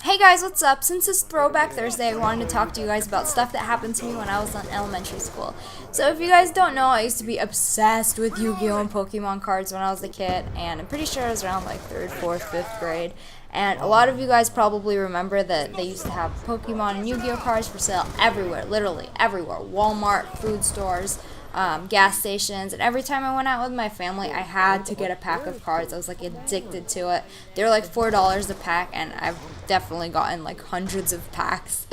Hey guys, what's up? Since it's Throwback Thursday, I wanted to talk to you guys about stuff that happened to me when I was in elementary school. So if you guys don't know, I used to be obsessed with Yu-Gi-Oh! And Pokemon cards when I was a kid, and I'm pretty sure I was around like 3rd, 4th, 5th grade. And a lot of you guys probably remember that they used to have Pokemon and Yu-Gi-Oh! Cards for sale everywhere, literally everywhere. Walmart, food stores, gas stations, and every time I went out with my family, I had to get a pack of cards. I was like addicted to it. They were like $4 a pack, and I've definitely gotten like hundreds of packs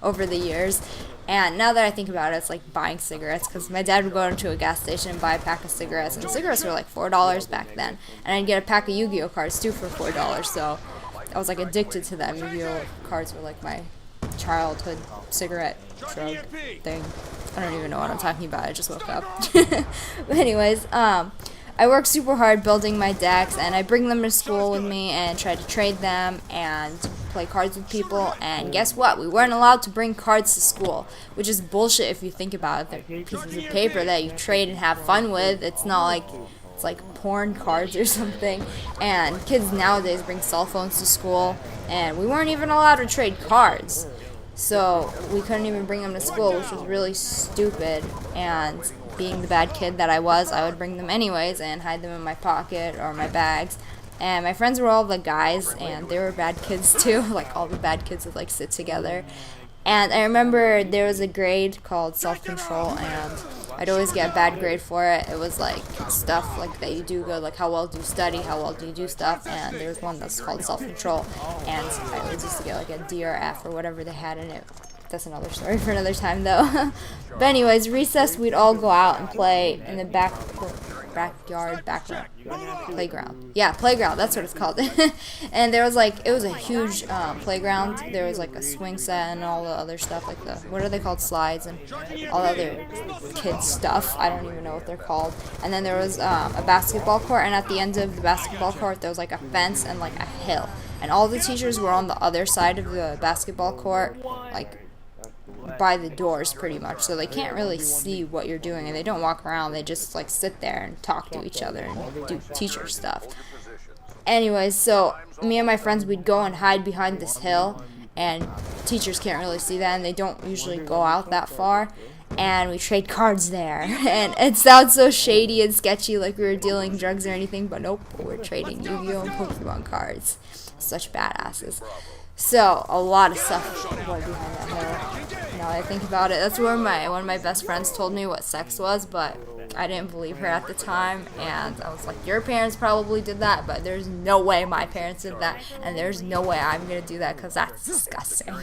over the years. And now that I think about it, it's like buying cigarettes, because my dad would go into a gas station and buy a pack of cigarettes, and cigarettes were like $4 back then. And I'd get a pack of Yu-Gi-Oh! Cards too for $4, so I was like addicted to them. Yu-Gi-Oh! Cards were like my childhood cigarette drug thing. I don't even know what I'm talking about. I just woke up. But anyways, I work super hard building my decks, and I bring them to school with me and try to trade them and play cards with people. And guess what? We weren't allowed to bring cards to school, which is bullshit if you think about it. They're pieces of paper that you trade and have fun with. It's not like it's like porn cards or something. And kids nowadays bring cell phones to school, and we weren't even allowed to trade cards. So we couldn't even bring them to school, which was really stupid. And being the bad kid that I was, I would bring them anyways and hide them in my pocket or my bags. And my friends were all the guys, and they were bad kids too. Like all the bad kids would like sit together. And I remember there was a grade called self-control, and I'd always get a bad grade for it. It was like stuff like that you do good, like how well do you study, how well do you do stuff, and there was one that's called self-control, and I always used to get like a D or F or whatever they had in it. That's another story for another time though. But anyways, recess, we'd all go out and play in the playground. Yeah, playground, that's what it's called. And there was like, it was a huge playground. There was like a swing set and all the other stuff, like the, what are they called, slides and all the other kids stuff. I don't even know what they're called. And then there was a basketball court, and at the end of the basketball court there was like a fence and like a hill. And all the teachers were on the other side of the basketball court, like by the doors pretty much, so they can't really see what you're doing, and they don't walk around. They just like sit there and talk to each other and do teacher stuff. Anyways, so me and my friends, we'd go and hide behind this hill, and teachers can't really see that, and they don't usually go out that far, and we trade cards there. And it sounds so shady and sketchy, like we were dealing drugs or anything, but nope, we're trading Yu-Gi-Oh! And Pokemon cards. Such badasses. So a lot of stuff went behind that hill. Now that I think about it, that's where one of my best friends told me what sex was, but I didn't believe her at the time, and I was like, your parents probably did that, but there's no way my parents did that, and there's no way I'm gonna do that, because that's disgusting.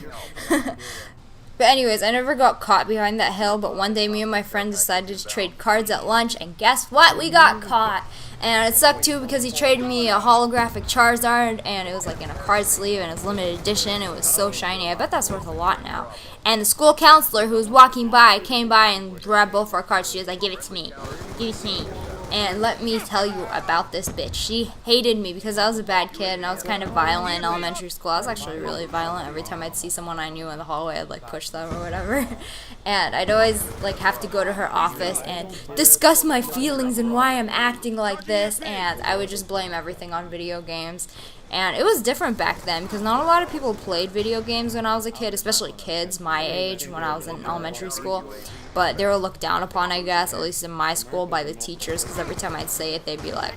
But anyways, I never got caught behind that hill, but one day me and my friend decided to trade cards at lunch, and guess what? We got caught. And it sucked too, because he traded me a holographic Charizard, and it was like in a card sleeve, and it was limited edition. It was so shiny. I bet that's worth a lot now. And the school counselor who was walking by came by and grabbed both our cards. She was like, give it to me. Give it to me. And let me tell you about this bitch. She hated me because I was a bad kid and I was kind of violent in elementary school. I was actually really violent. Every time I'd see someone I knew in the hallway, I'd like push them or whatever. And I'd always like have to go to her office and discuss my feelings and why I'm acting like this. And I would just blame everything on video games. And it was different back then, because not a lot of people played video games when I was a kid, especially kids my age when I was in elementary school. But they were looked down upon, I guess, at least in my school, by the teachers, because every time I'd say it, they'd be like,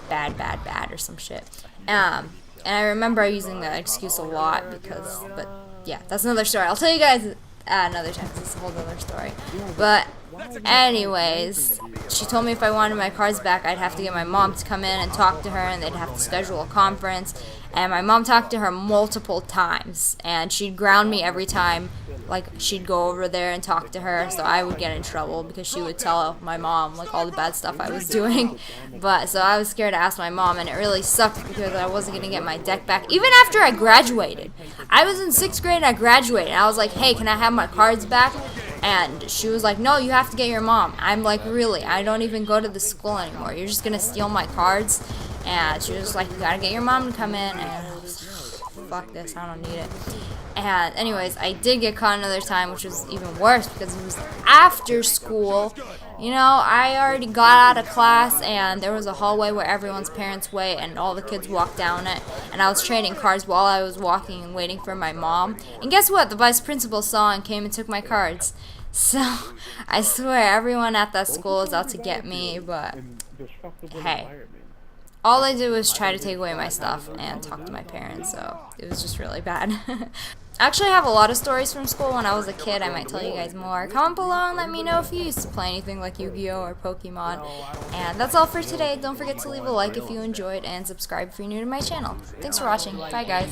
bad, bad, bad, or some shit. And I remember using that excuse a lot, but yeah, that's another story. I'll tell you guys another time, because it's a whole other story. But anyways, she told me if I wanted my cards back, I'd have to get my mom to come in and talk to her, and they'd have to schedule a conference. And my mom talked to her multiple times, and she'd ground me every time. Like, she'd go over there and talk to her, so I would get in trouble because she would tell my mom, like, all the bad stuff I was doing. But, so I was scared to ask my mom, and it really sucked because I wasn't going to get my deck back. Even after I graduated. I was in 6th grade and I graduated. I was like, hey, can I have my cards back? And she was like, no, you have to get your mom. I'm like, really? I don't even go to the school anymore. You're just going to steal my cards? And she was like, you got to get your mom to come in. And I was like, fuck this, I don't need it. And anyways, I did get caught another time, which was even worse because it was after school. You know, I already got out of class and there was a hallway where everyone's parents wait and all the kids walked down it, and I was trading cards while I was walking and waiting for my mom. And guess what? The vice principal saw and came and took my cards. So, I swear everyone at that school is out to get me, but hey. All I did was try to take away my stuff and talk to my parents, so it was just really bad. I actually have a lot of stories from school when I was a kid. I might tell you guys more. Comment below and let me know if you used to play anything like Yu-Gi-Oh! Or Pokemon. And that's all for today. Don't forget to leave a like if you enjoyed and subscribe if you're new to my channel. Thanks for watching. Bye, guys.